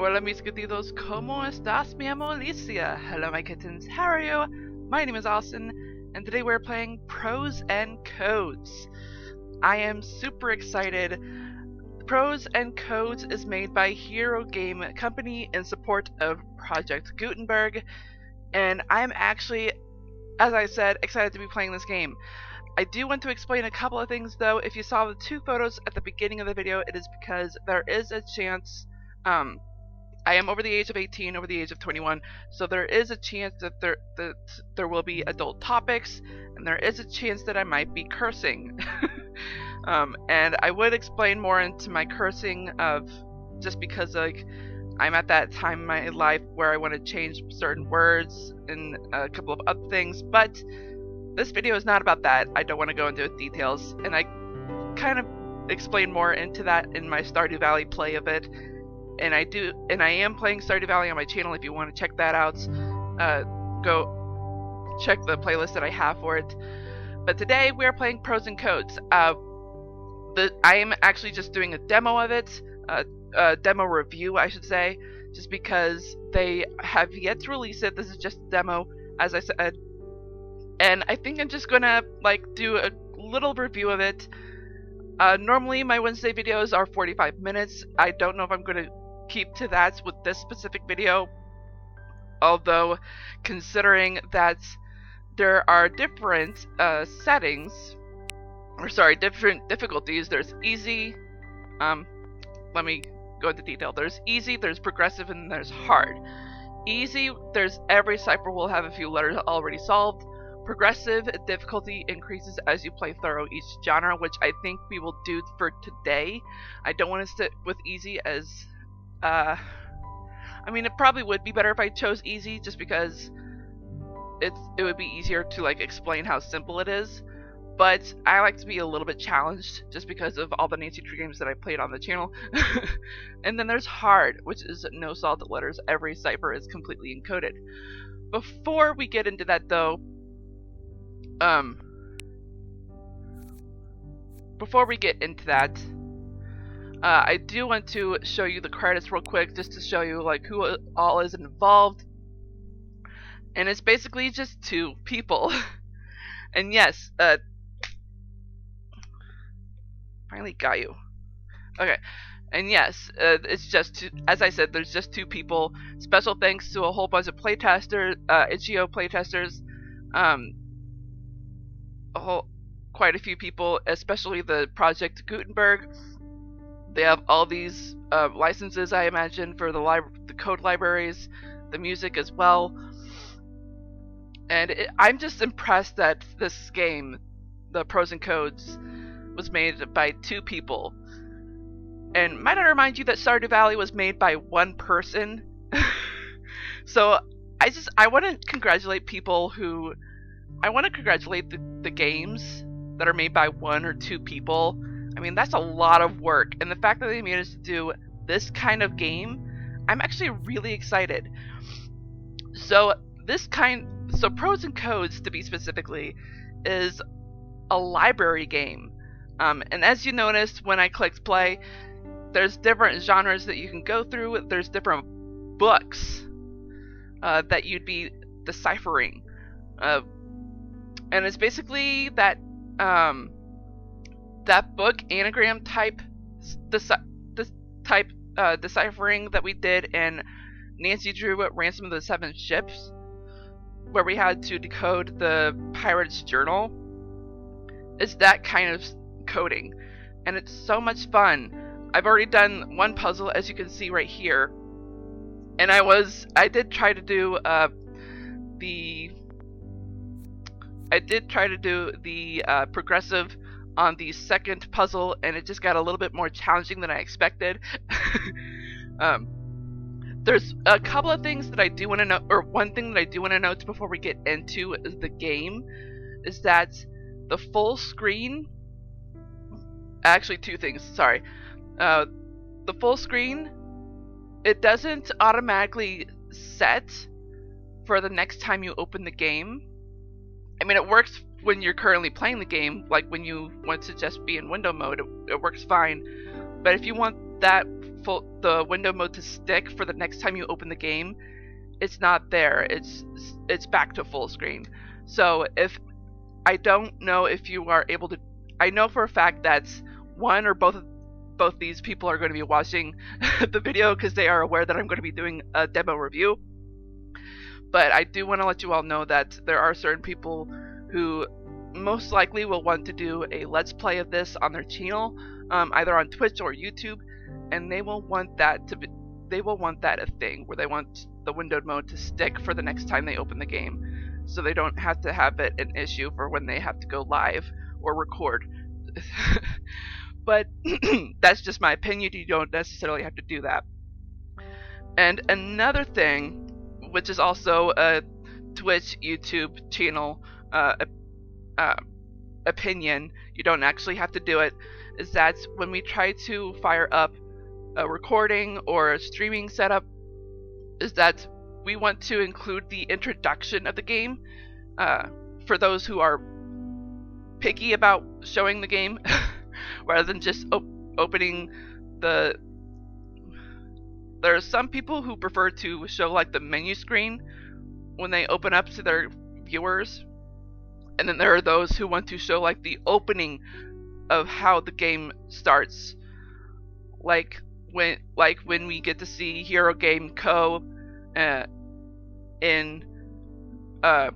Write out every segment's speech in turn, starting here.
Hola mis queridos, ¿cómo estás, mi amo Alicia? Hello my kittens, how are you? My name is Austin, and today we're playing Prose and Codes. I am super excited. Prose and Codes is made by Hero Game Company in support of Project Gutenberg, and I'm actually, as I said, excited to be playing this game. I do want to explain a couple of things though. If you saw the two photos at the beginning of the video, it is because there is a chance, I am over the age of 18, over the age of 21, so there is a chance that there will be adult topics, and there is a chance that I might be cursing. And I would explain more into my cursing of just because I'm at that time in my life where I want to change certain words and a couple of other things, but this video is not about that. I don't want to go into details, and I kind of explain more into that in my Stardew Valley play of it. And I am playing Stardew Valley on my channel. If you want to check that out, go check the playlist that I have for it. But today we are playing Prose and Codes. I am actually just doing a demo of it, a demo review, I should say, just because they have yet to release it. This is just a demo, as I said, and I think I'm just gonna do a little review of it. Normally my Wednesday videos are 45 minutes. I don't know if I'm gonna keep to that with this specific video, although considering that there are different different difficulties. There's easy, let me go into detail. There's easy, there's progressive, and there's hard. Easy, there's every cipher will have a few letters already solved. Progressive difficulty increases as you play through each genre, which I think we will do for today. I don't want to sit with easy as I mean, it probably would be better if I chose easy, just because it would be easier to explain how simple it is. But I like to be a little bit challenged, just because of all the Nancy Drew games that I played on the channel. And then there's hard, which is no solved letters. Every cipher is completely encoded. Before we get into that, though, I do want to show you the credits real quick, just to show you who all is involved. And it's basically just two people. And yes, finally got you. Okay. And yes, it's just two, as I said, there's just two people. Special thanks to a whole bunch of playtesters, itch.io playtesters, quite a few people, especially the Project Gutenberg. They have all these licenses, I imagine, for the code libraries, the music as well. And I'm just impressed that this game, the Prose and Codes, was made by two people. And might I remind you that Stardew Valley was made by one person? So I want to congratulate people who... I want to congratulate the games that are made by one or two people. I mean, that's a lot of work, and the fact that they managed to do this kind of game, I'm actually really excited. So Prose and Codes, to be specifically, is a library game. And as you noticed when I clicked play, there's different genres that you can go through. There's different books that you'd be deciphering. And it's basically that book anagram type deciphering that we did in Nancy Drew Ransom of the Seven Ships, where we had to decode the pirate's journal. It's that kind of coding, and it's so much fun. I've already done one puzzle, as you can see right here, and I did try to do the progressive on the second puzzle, and it just got a little bit more challenging than I expected. There's a couple of things that I do want to know, or one thing that I do want to note before we get into the game, is that the full screen, actually two things, sorry. The full screen, it doesn't automatically set for the next time you open the game. I mean, it works when you're currently playing the game, like when you want to just be in window mode, it works fine. But if you want that the window mode to stick for the next time you open the game, it's not there. It's back to full screen. So if I don't know if you are able to, I know for a fact that one or both these people are going to be watching the video because they are aware that I'm going to be doing a demo review. But I do want to let you all know that there are certain people who most likely will want to do a let's play of this on their channel, either on Twitch or YouTube, and they will want that a thing where they want the windowed mode to stick for the next time they open the game, so they don't have to have it an issue for when they have to go live or record. But that's just my opinion. You don't necessarily have to do that. And another thing, which is also a Twitch, YouTube channel opinion, you don't actually have to do it, is that when we try to fire up a recording or a streaming setup, is that we want to include the introduction of the game for those who are picky about showing the game rather than just opening the... There are some people who prefer to show like the menu screen when they open up to their viewers, and then there are those who want to show like the opening of how the game starts, like when we get to see Hero Game Co. in I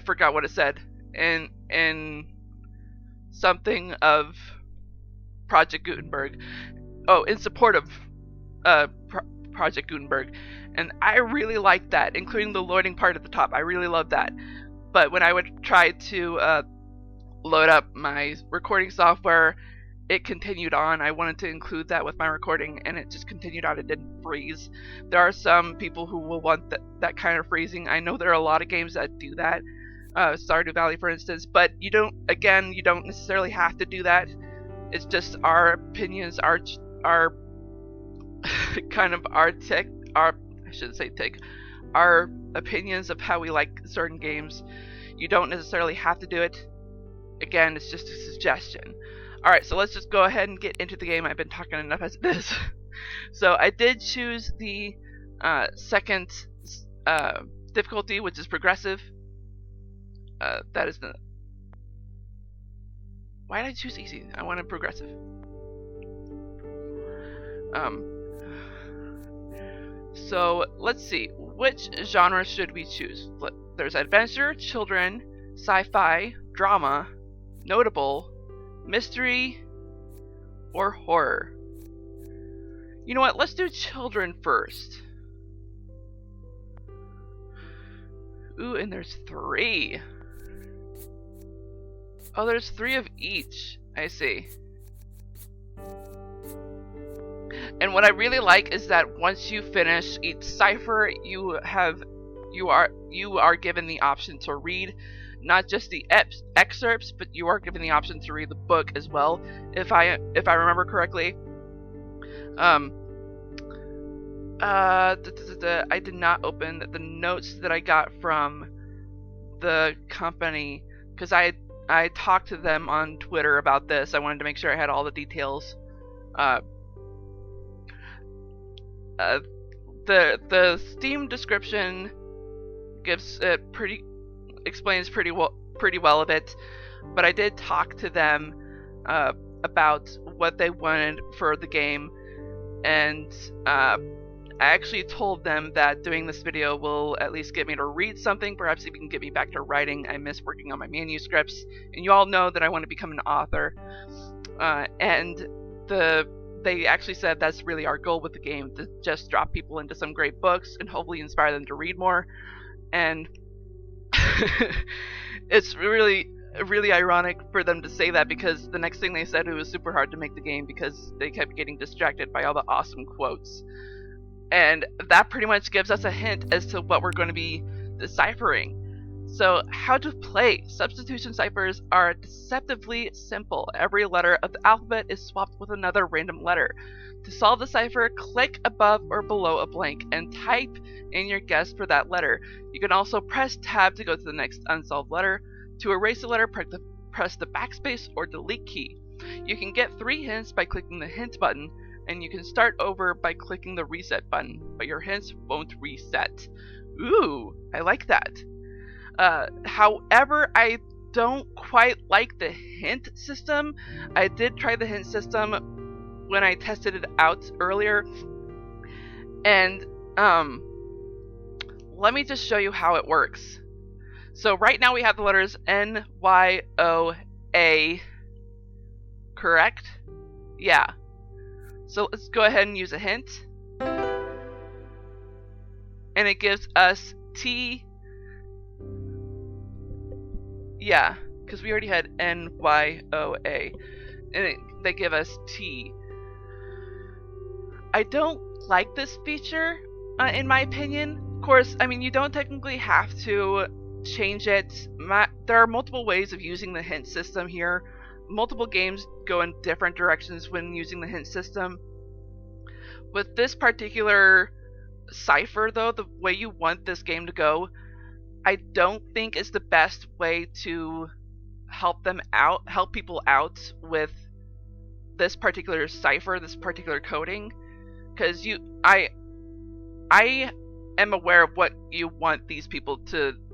forgot what it said, in something of Project Gutenberg. Oh, in support of Project Gutenberg. And I really like that, including the loading part at the top. I really love that. But when I would try to load up my recording software, it continued on. I wanted to include that with my recording, and it just continued on. It didn't freeze. There are some people who will want that kind of freezing. I know there are a lot of games that do that. Stardew Valley, for instance. But you don't necessarily have to do that. It's just our opinions, our kind of our opinions of how we like certain games. You don't necessarily have to do it. Again, it's just a suggestion. Alright, so let's just go ahead and get into the game. I've been talking enough as it is. So I did choose the second difficulty, which is progressive. That is the... Why did I choose easy? I wanted progressive. So let's see, which genre should we choose? There's adventure, children, sci-fi, drama, notable, mystery, or horror. You know what? Let's do children first. Ooh, and there's 3. Oh, there's 3 of each. I see. And what I really like is that once you finish each cipher, you are given the option to read not just the excerpts, but you are given the option to read the book as well. If I remember correctly. I did not open the notes that I got from the company because I talked to them on Twitter about this. I wanted to make sure I had all the details. The Steam description explains pretty well of it, but I did talk to them about what they wanted for the game, and I actually told them that doing this video will at least get me to read something, perhaps even get me back to writing. I miss working on my manuscripts, and you all know that I want to become an author, and they actually said that's really our goal with the game, to just drop people into some great books and hopefully inspire them to read more. And it's really ironic for them to say that, because the next thing they said, it was super hard to make the game because they kept getting distracted by all the awesome quotes. And that pretty much gives us a hint as to what we're going to be deciphering. So, how to play. Substitution ciphers are deceptively simple. Every letter of the alphabet is swapped with another random letter. To solve the cipher, click above or below a blank and type in your guess for that letter. You can also press tab to go to the next unsolved letter. To erase a letter, press the backspace or delete key. You can get 3 hints by clicking the hint button, and you can start over by clicking the reset button, but your hints won't reset. Ooh, I like that. However, I don't quite like the hint system. I did try the hint system when I tested it out earlier, and let me just show you how it works. So right now we have the letters N, Y, O, A, correct? Yeah. So let's go ahead and use a hint. And it gives us T. Yeah, because we already had N, Y, O, A. And they give us T. I don't like this feature, in my opinion. Of course, I mean, you don't technically have to change it. There are multiple ways of using the hint system here. Multiple games go in different directions when using the hint system. With this particular cipher, though, the way you want this game to go, I don't think is the best way to help people out with this particular cipher, this particular coding, because I am aware of what you want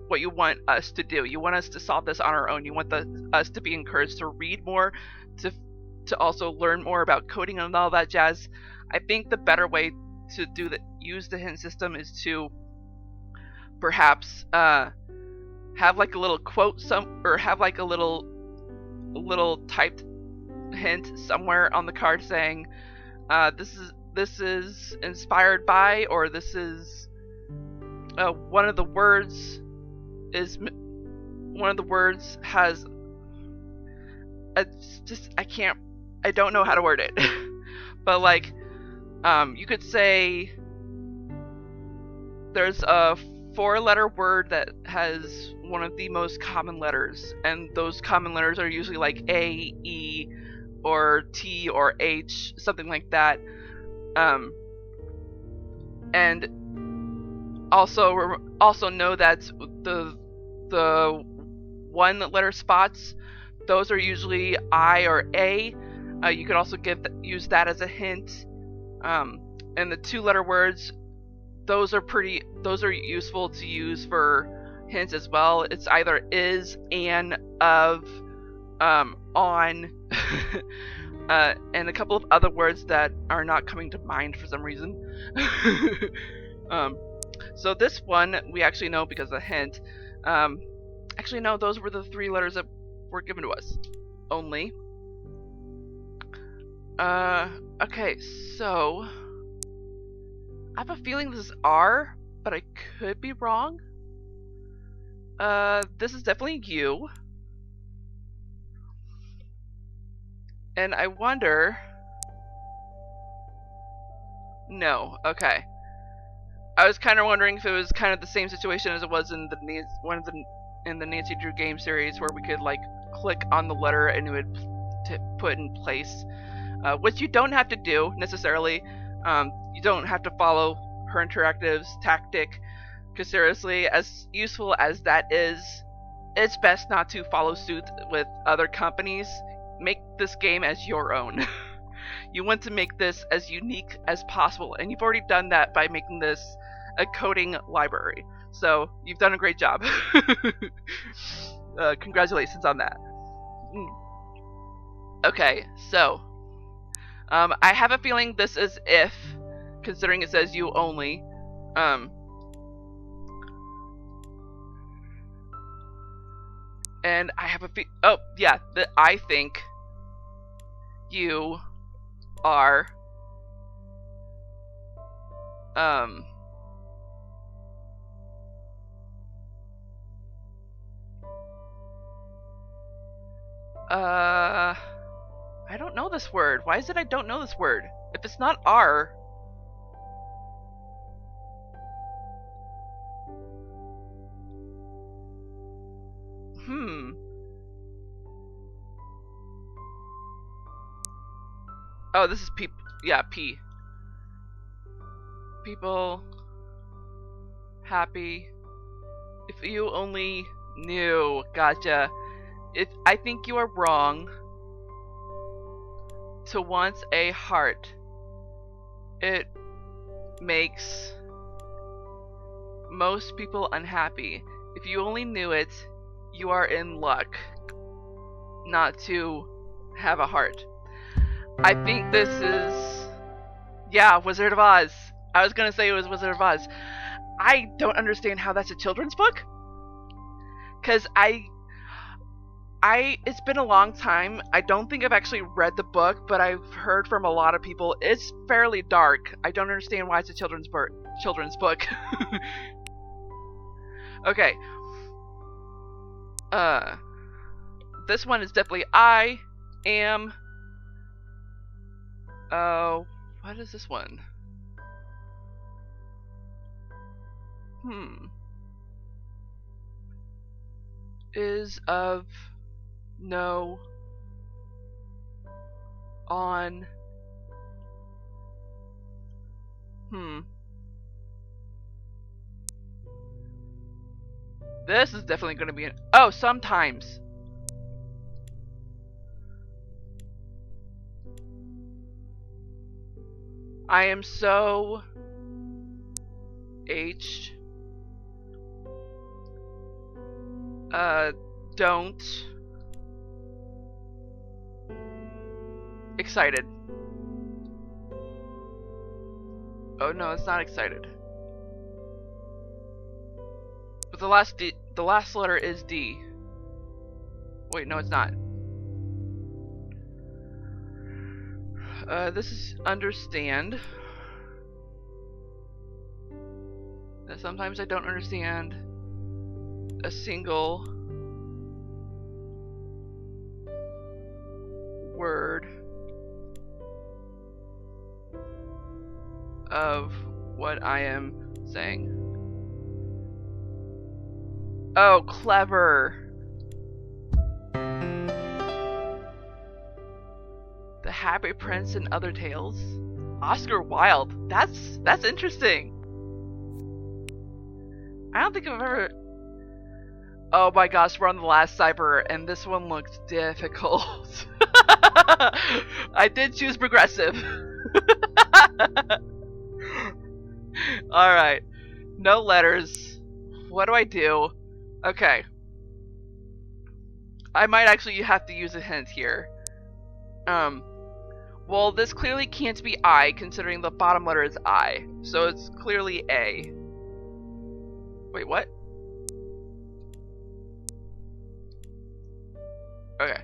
what you want us to do. You want us to solve this on our own. You want us to be encouraged to read more, to also learn more about coding and all that jazz. I think the better way to use the hint system is to perhaps have like a little quote or have like a little typed hint somewhere on the card saying this is inspired by, or this is one of the words has I don't know how to word it. But like you could say there's a 4-letter word that has one of the most common letters, and those common letters are usually like A, E, or T, or H, something like that. And also know that the 1-letter spots, those are usually I or A. You could also use that as a hint. And the 2-letter words, those are useful to use for hints as well. It's either is, an, of, on, and a couple of other words that are not coming to mind for some reason. So this one we actually know because of the hint. Actually no, those were the 3 letters that were given to us only. Okay, so I have a feeling this is R, but I could be wrong. This is definitely U. And I wonder... No, okay. I was kind of wondering if it was kind of the same situation as it was in the Nancy Drew game series, where we could like click on the letter and it would put in place, which you don't have to do necessarily. You don't have to follow Her Interactive's tactic, because seriously, as useful as that is, it's best not to follow suit with other companies. Make this game as your own. You want to make this as unique as possible, and you've already done that by making this a coding library. So you've done a great job. Congratulations on that. Okay, so I have a feeling this is if, considering it says you only. And I have a I think you are I don't know this word. Why is it I don't know this word? If it's not R... Oh, this is P. Yeah, P. People... happy. If you only knew. Gotcha. I think you are wrong. to want a heart. It makes most people unhappy. If you only knew it, you are in luck not to have a heart. I think this is... yeah, Wizard of Oz. I was gonna say it was Wizard of Oz. I don't understand how that's a children's book. Because it's been a long time. I don't think I've actually read the book, but I've heard from a lot of people it's fairly dark. I don't understand why it's a children's book. Okay. This one is definitely I am... what is this one? Is of no on This is definitely going to be oh, sometimes. I am so don't excited. Oh no, it's not excited. But the last letter is D. Wait, no, it's not. This is understand. Sometimes I don't understand a single word of what I am saying. Oh, clever. The Happy Prince and Other Tales. Oscar Wilde. That's interesting. I don't think I've ever... Oh my gosh, we're on the last cipher, and this one looks difficult. I did choose progressive. Alright. No letters. What do I do? Okay. I might actually have to use a hint here. Well, this clearly can't be I, considering the bottom letter is I. So it's clearly A. Wait, what? Okay.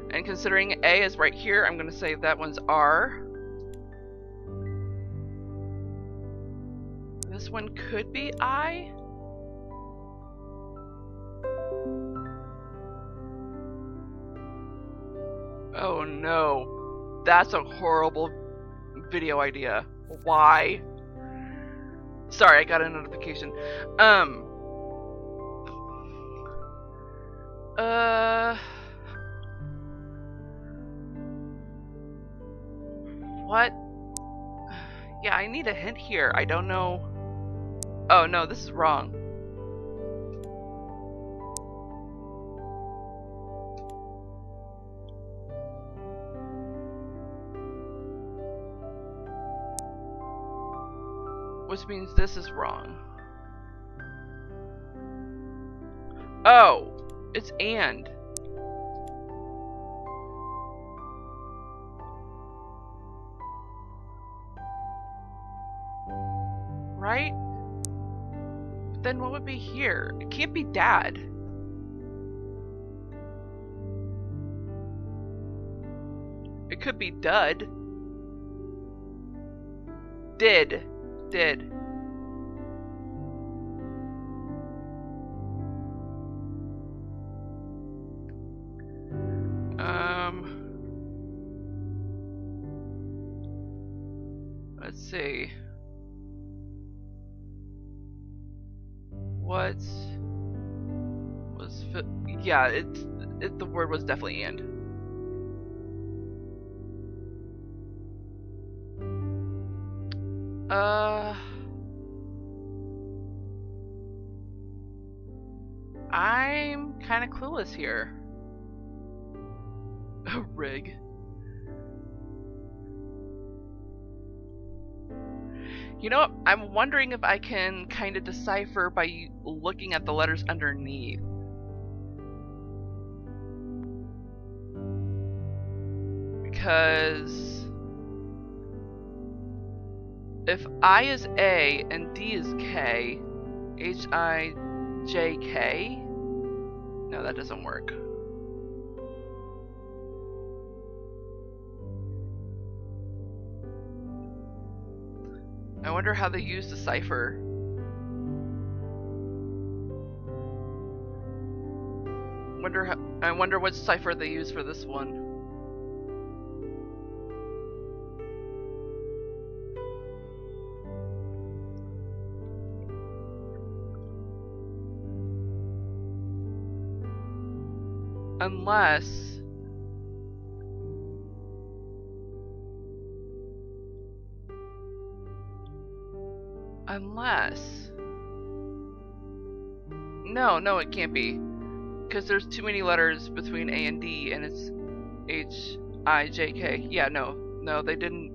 And considering A is right here, I'm gonna say that one's R. This one could be I. Oh no. That's a horrible video idea. Why? Sorry, I got a notification. What? Yeah, I need a hint here. I don't know. Oh no, this is wrong. Which means this is wrong. Oh, it's and. Right? But then what would be here? It can't be dad. It could be dud. Did. Let's see. What was yeah, the word was definitely and. I'm kind of clueless here. Rig. You know what? I'm wondering if I can kind of decipher by looking at the letters underneath. Because if I is A and D is K, H-I-J-K? No, that doesn't work. I wonder how they use the cipher. I wonder what cipher they use for this one. Unless no, it can't be, because there's too many letters between A and D, and it's H-I-J-K. Yeah, no, they didn't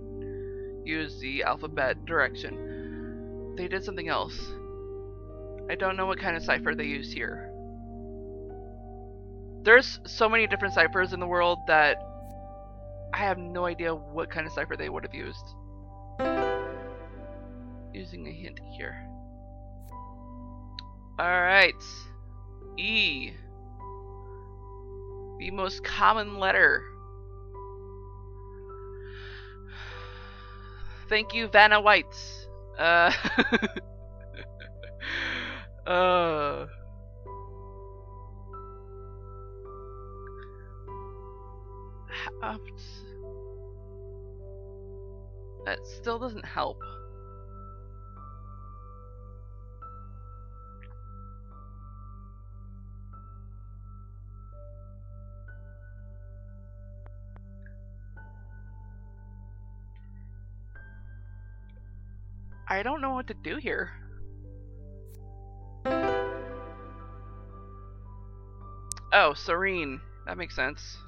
use the alphabet direction. They did something else. I don't know what kind of cipher they used here. There's so many different ciphers in the world that I have no idea what kind of cipher they would have used. Using a hint here. Alright. E. The most common letter. Thank you, Vanna White. That still doesn't help. I don't know what to do here. Oh, serene. That makes sense.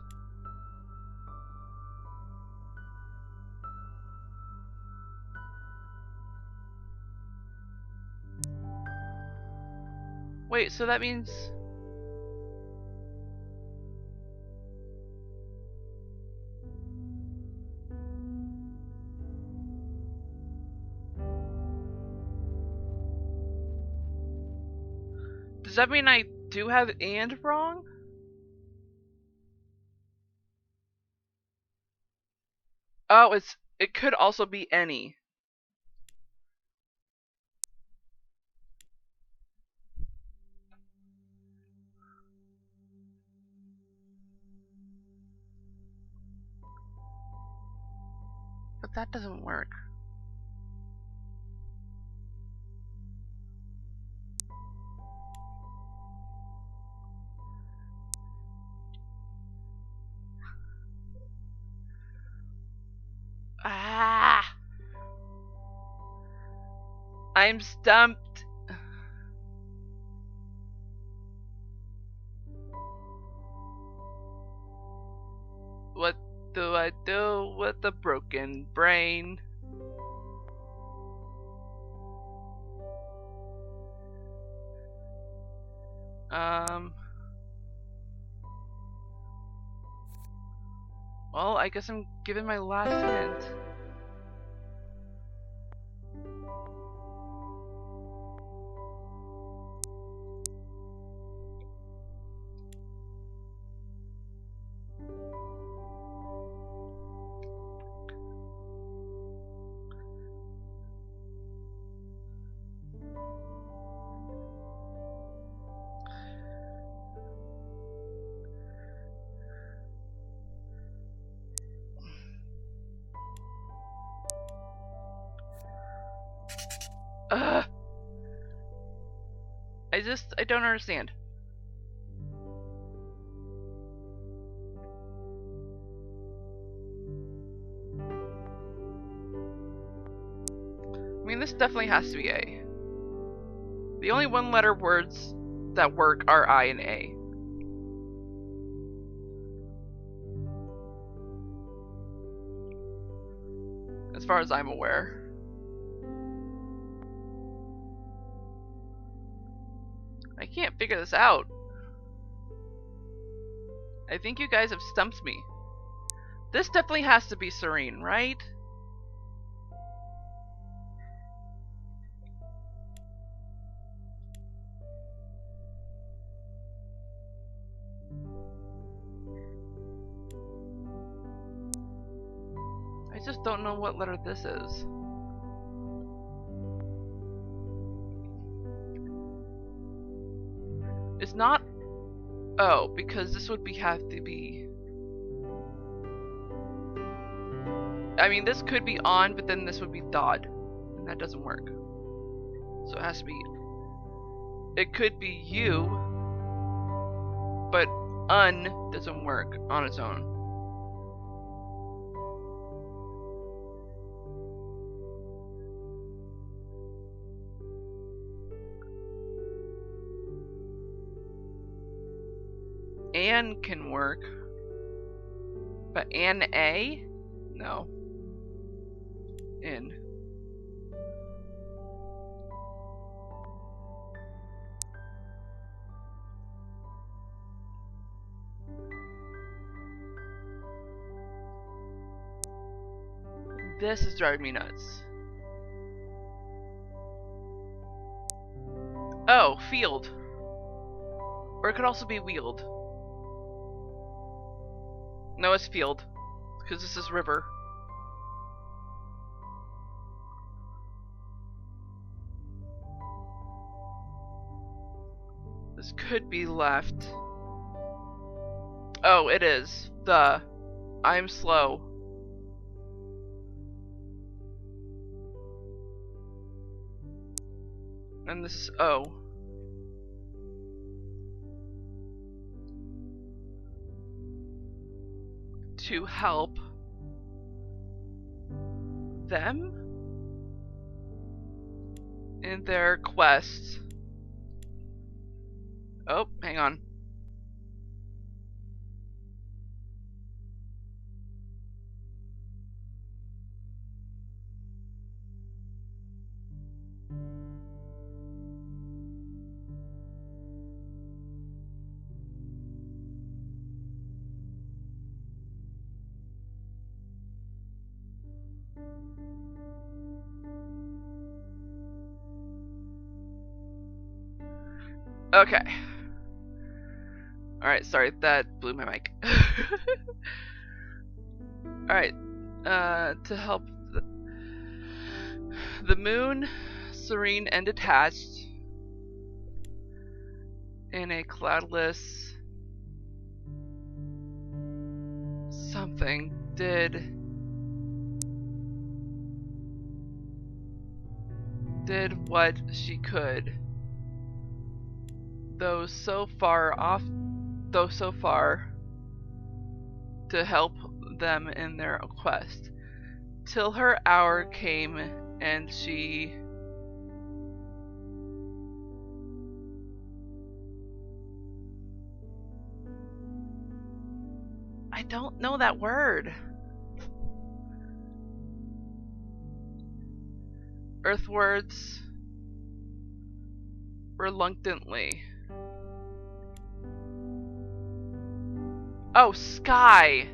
Wait, so that means... Does that mean I do have and wrong? Oh, it could also be any. But that doesn't work. Ah! I'm stumped. What do I do with a broken brain? Well, I guess I'm giving my last hint. Ugh. I don't understand. I mean, this definitely has to be A. The only one-letter words that work are I and A. As far as I'm aware. I can't figure this out. I think you guys have stumped me. This definitely has to be Serene, right? I just don't know what letter this is. It's not O, because this would have to be. I mean, this could be on, but then this would be thawed, and that doesn't work. So it has to be. It could be you, but un doesn't work on its own. An can work, but an A? No. In. This is driving me nuts. Oh, field. Or it could also be wheeled. No, it's field. Because this is river. This could be left. Oh, it is. The I'm slow. And this is O. To help them in their quest. Oh, hang on. Okay. Alright, sorry, that blew my mic. Alright, to help the moon, serene and detached, in a cloudless something did what she could, though so far to help them in their quest, till her hour came and she I don't know that word. Earthwards reluctantly. Oh, sky.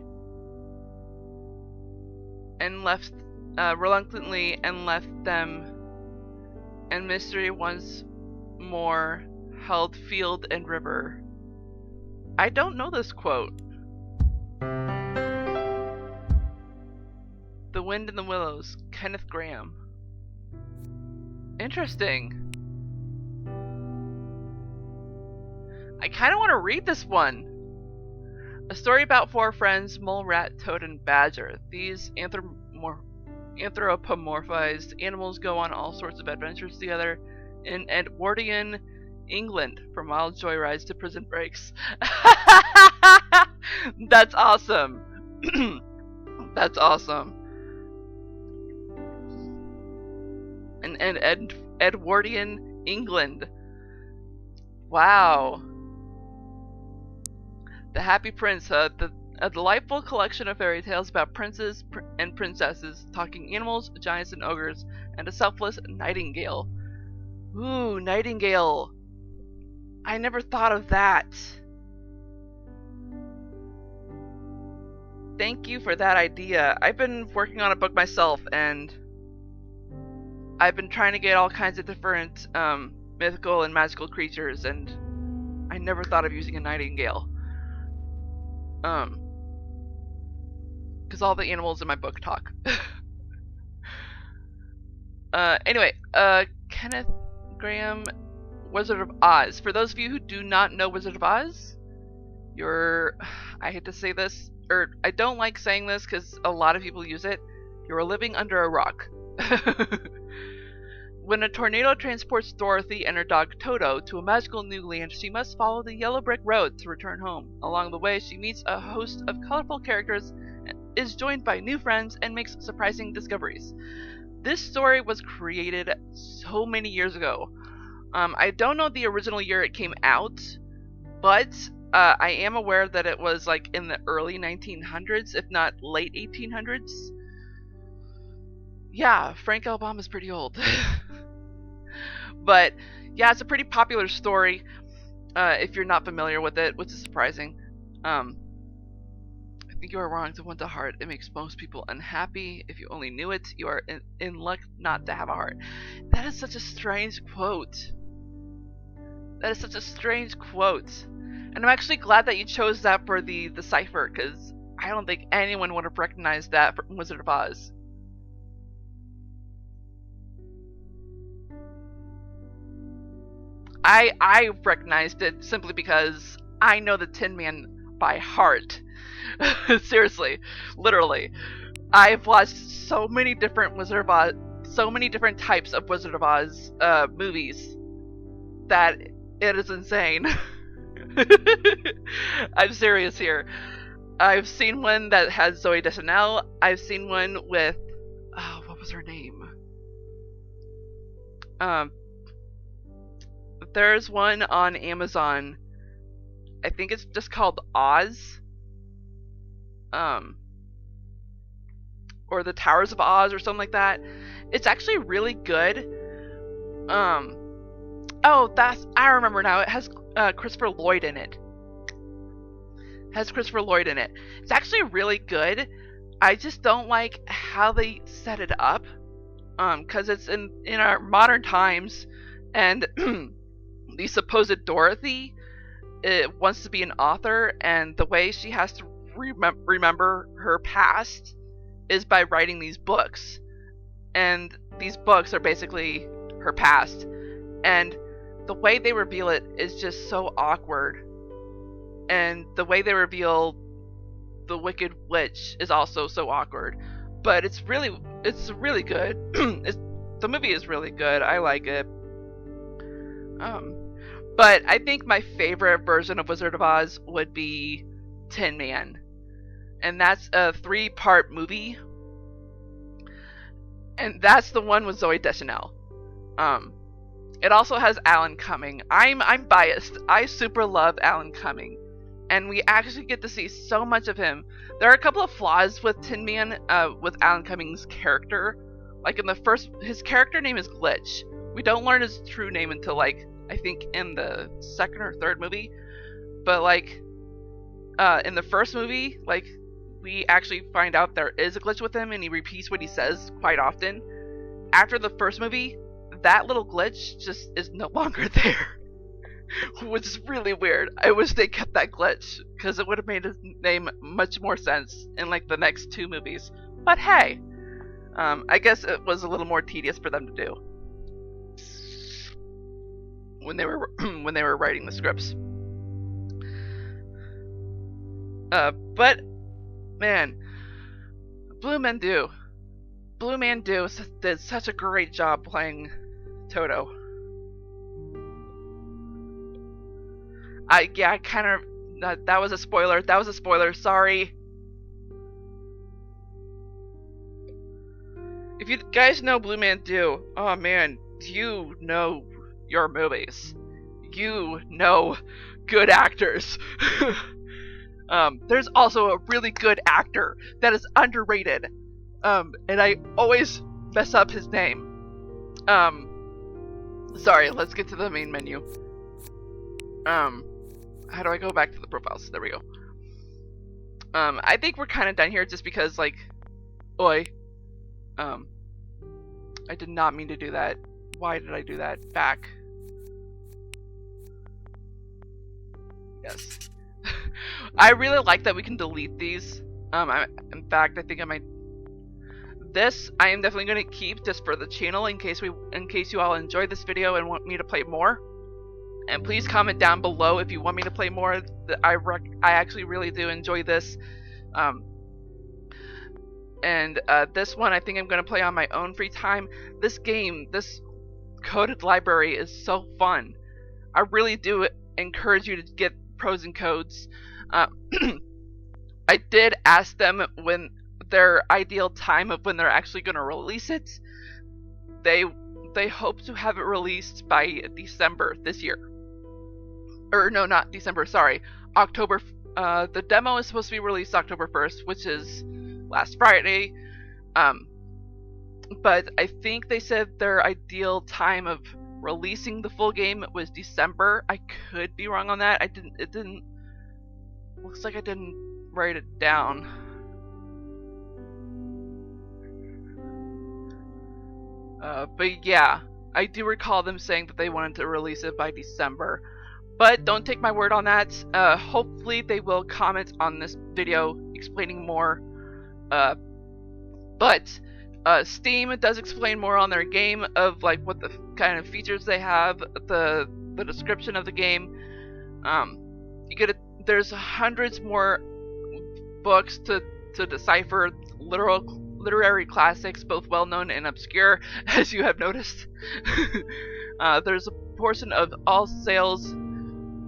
And left reluctantly and left them, and mystery once more held field and river. I don't know this quote. The Wind in the Willows, Kenneth Grahame. Interesting. I kind of want to read this one. A story about four friends, mole, rat, toad, and badger. These anthropomorphized animals go on all sorts of adventures together in Edwardian England, from wild joyrides to prison breaks. That's awesome. That's awesome. And Edwardian England. Wow. The Happy Prince, a delightful collection of fairy tales about princes and princesses, talking animals, giants, and ogres, and a selfless nightingale. Ooh, nightingale. I never thought of that. Thank you for that idea. I've been working on a book myself, and I've been trying to get all kinds of different mythical and magical creatures, and I never thought of using a nightingale. Because all the animals in my book talk. Anyway, Kenneth Graham, Wizard of Oz. For those of you who do not know Wizard of Oz, I hate to say this, or I don't like saying this because a lot of people use it, you're living under a rock. When a tornado transports Dorothy and her dog Toto to a magical new land, she must follow the yellow brick road to return home. Along the way, she meets a host of colorful characters, is joined by new friends, and makes surprising discoveries. This story was created so many years ago. I don't know the original year it came out, but I am aware that it was like in the early 1900s, if not late 1800s. Yeah, Frank Alabama's pretty old. But yeah, it's a pretty popular story if you're not familiar with it, which is surprising. I think you are wrong to want a heart. It makes most people unhappy. If you only knew it, you are in luck not to have a heart. That is such a strange quote. That is such a strange quote. And I'm actually glad that you chose that for the cipher, because I don't think anyone would have recognized that from Wizard of Oz. I recognized it simply because I know the Tin Man by heart. Seriously, literally. I've watched so many different Wizard of Oz, so many different types of Wizard of Oz movies that it is insane. I'm serious here. I've seen one that has Zooey Deschanel. I've seen one with, what was her name? There's one on Amazon. I think it's just called Oz. Or the Towers of Oz or something like that. It's actually really good. I remember now. It has Christopher Lloyd in it. It's actually really good. I just don't like how they set it up. Because it's in our modern times, and the supposed Dorothy wants to be an author, and the way she has to remember her past is by writing these books. And these books are basically her past. And the way they reveal it is just so awkward. And the way they reveal the Wicked Witch is also so awkward. But it's really good. The movie is really good. I like it. But I think my favorite version of Wizard of Oz would be Tin Man. And that's a 3-part movie. And that's the one with Zooey Deschanel. It also has Alan Cumming. I'm biased. I super love Alan Cumming. And we actually get to see so much of him. There are a couple of flaws with Tin Man, with Alan Cumming's character. Like in the first, his character name is Glitch. We don't learn his true name until like, I think in the second or third movie. But like, in the first movie, like, we actually find out there is a glitch with him and he repeats what he says quite often. After the first movie, that little glitch just is no longer there. Which is really weird. I wish they kept that glitch, because it would have made his name much more sense in like the next 2 movies. But hey, I guess it was a little more tedious for them to do when they were writing the scripts. But man, Blue Man Do did such a great job playing Toto. That was a spoiler. Sorry. If you guys know Blue Man Do, oh man, you know your movies. you know good actors. There's also a really good actor that is underrated, and I always mess up his name. Sorry, let's get to the main menu. How do I go back to the profiles? There we go. I think we're kind of done here just because, like, oi. I did not mean to do that. Why did I do that? Back. Yes. I really like that we can delete these. In fact, I think I might. This I am definitely going to keep just for the channel in case you all enjoy this video and want me to play more. And please comment down below if you want me to play more. I actually really do enjoy this. This one I think I'm going to play on my own free time. This game, this coded library is so fun. I really do encourage you to get Prose and Codes. I did ask them when their ideal time of when they're actually going to release it. They hope to have it released by December this year. Or no, not December, sorry. October. The demo is supposed to be released October 1st, which is last Friday. But I think they said their ideal time of releasing the full game was December. I could be wrong on that. It didn't looks like I didn't write it down. But yeah, I do recall them saying that they wanted to release it by December. But don't take my word on that. Hopefully they will comment on this video explaining more. But Steam does explain more on their game of like what the kind of features they have, the description of the game. There's hundreds more books to decipher, literary classics, both well-known and obscure, as you have noticed. There's a portion of all sales.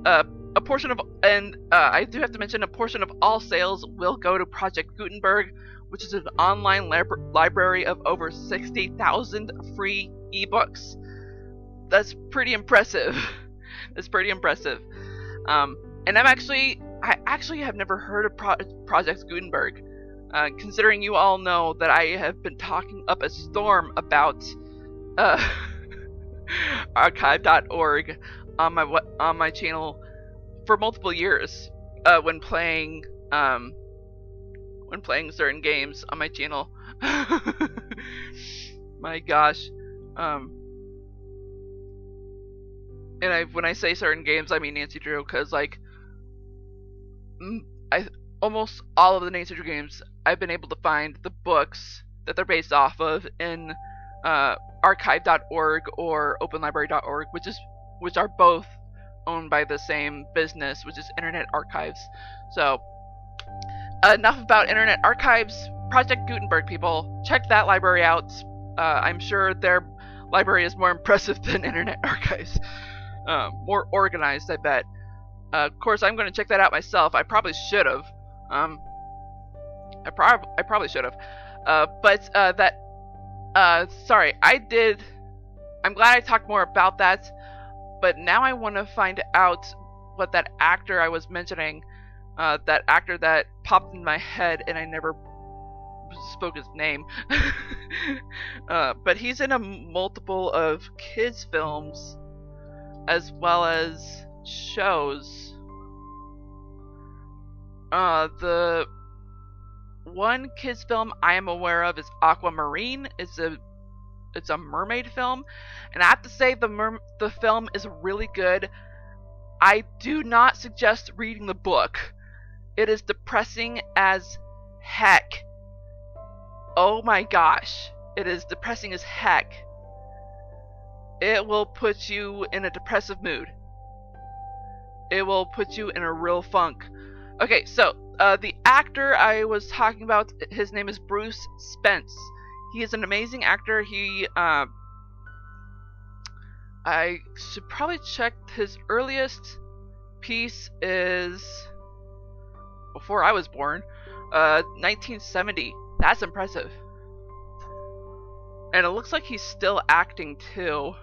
I do have to mention a portion of all sales will go to Project Gutenberg, which is an online library of over 60,000 free ebooks. That's pretty impressive. That's pretty impressive. And I actually have never heard of Project Gutenberg, considering you all know that I have been talking up a storm about archive.org on my channel for multiple years when playing certain games on my channel. My gosh. When I say certain games, I mean Nancy Drew, because like almost all of the Nancy Drew games I've been able to find the books that they're based off of in archive.org or openlibrary.org, which are both owned by the same business, which is Internet Archives. So enough about Internet Archives. Project Gutenberg, people, check that library out. I'm sure their library is more impressive than Internet Archives. More organized, I bet. Of course, I'm going to check that out myself. I probably should have. I probably should have. Sorry, I did. I'm glad I talked more about that. But now I want to find out what that actor I was mentioning, that actor that popped in my head and I never spoke his name. But he's in a multiple of kids films as well as shows. The one kids film I am aware of is Aquamarine. It's a mermaid film, and I have to say the film is really good. I do not suggest reading the book. It is depressing as heck. Oh my gosh, it is depressing as heck. It will put you in a depressive mood. It will put you in a real funk. Okay, so the actor I was talking about, his name is Bruce Spence. He is an amazing actor. I should probably check his earliest piece is before I was born, 1970. That's impressive. And it looks like he's still acting too.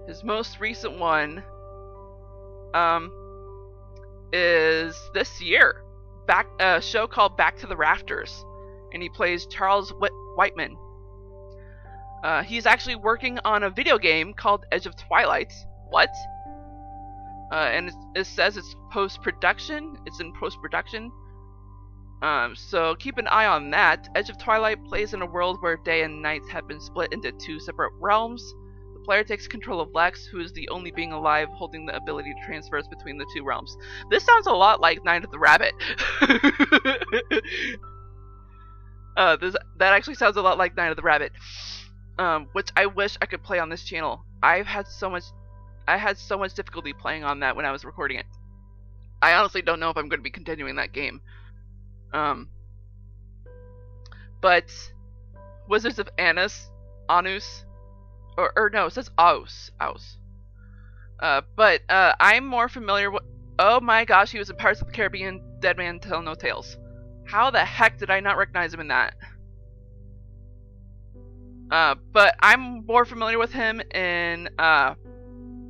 His most recent one is this year. A show called Back to the Rafters, and he plays Charles Whiteman. He's actually working on a video game called Edge of Twilight. What? And it says it's post-production. It's in post-production. So keep an eye on that. Edge of Twilight plays in a world where day and night have been split into two separate realms. The player takes control of Lex, who is the only being alive holding the ability to transverse between the two realms. This sounds a lot like Night of the Rabbit. That actually sounds a lot like Night of the Rabbit, which I wish I could play on this channel. I had so much difficulty playing on that when I was recording it. I honestly don't know if I'm going to be continuing that game. But Wizards of Anus, or no, it says Aus. But I'm more familiar with. Oh my gosh, he was in Pirates of the Caribbean, Dead Man Tell No Tales. How the heck did I not recognize him in that? But I'm more familiar with him in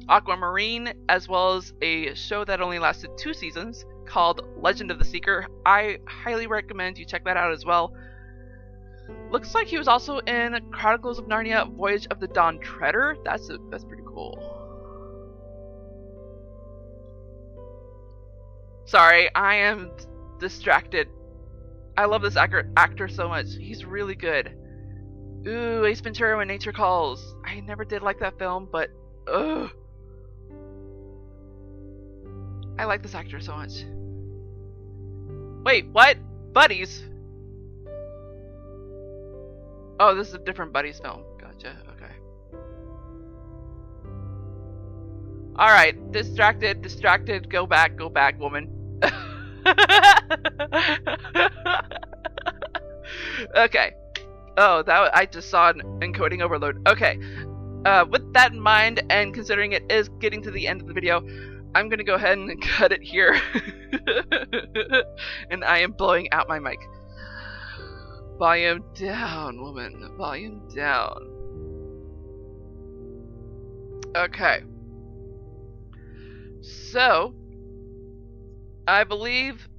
Aquamarine, as well as a show that only lasted 2 seasons called Legend of the Seeker. I highly recommend you check that out as well. Looks like he was also in Chronicles of Narnia: Voyage of the Dawn Treader. That's pretty cool. Sorry, I am distracted. I love this actor so much. He's really good. Ooh, Ace Ventura: When Nature Calls. I never did like that film, but ugh. I like this actor so much. Wait, what? Buddies? Oh, this is a different Buddies film. Gotcha, okay. Alright, distracted, go back, woman. Okay. Oh, I just saw an encoding overload. Okay. With that in mind, and considering it is getting to the end of the video, I'm gonna go ahead and cut it here. And I am blowing out my mic. Volume down, woman. Volume down. Okay. So, I believe,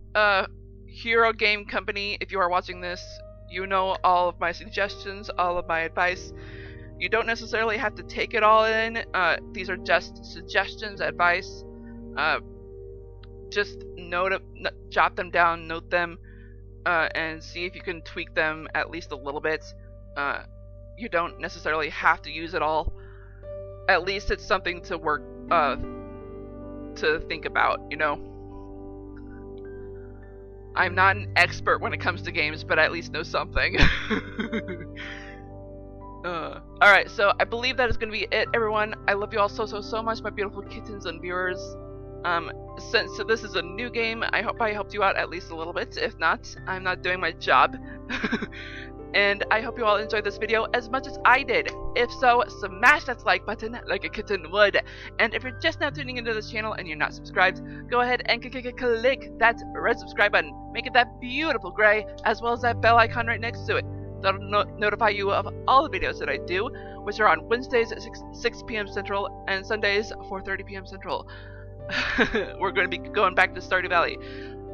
Hero Game Company, if you are watching this, you know all of my suggestions, all of my advice. You don't necessarily have to take it all in. These are just suggestions, advice. Just jot them down, note them, and see if you can tweak them at least a little bit. You don't necessarily have to use it all. At least it's something to work, to think about, you know? I'm not an expert when it comes to games, but I at least know something. Alright, so I believe that is going to be it, everyone. I love you all so much, my beautiful kittens and viewers. Since this is a new game, I hope I helped you out at least a little bit. If not, I'm not doing my job. And I hope you all enjoyed this video as much as I did. If so, smash that like button like a kitten would. And if you're just now tuning into this channel and you're not subscribed, go ahead and click that red subscribe button. Make it that beautiful gray, as well as that bell icon right next to it. That'll notify you of all the videos that I do, which are on Wednesdays at 6 p.m. Central and Sundays 4:30 p.m. Central. We're going to be going back to Stardew Valley.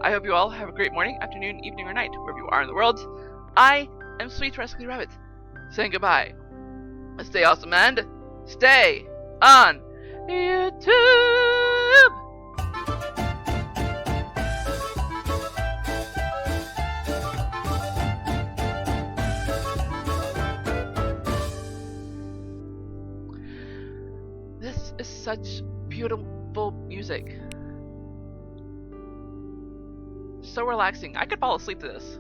I hope you all have a great morning, afternoon, evening, or night, wherever you are in the world. I am Sweet Rascally Rabbit, saying goodbye. Stay awesome and stay on YouTube! This is such beautiful music. So relaxing. I could fall asleep to this.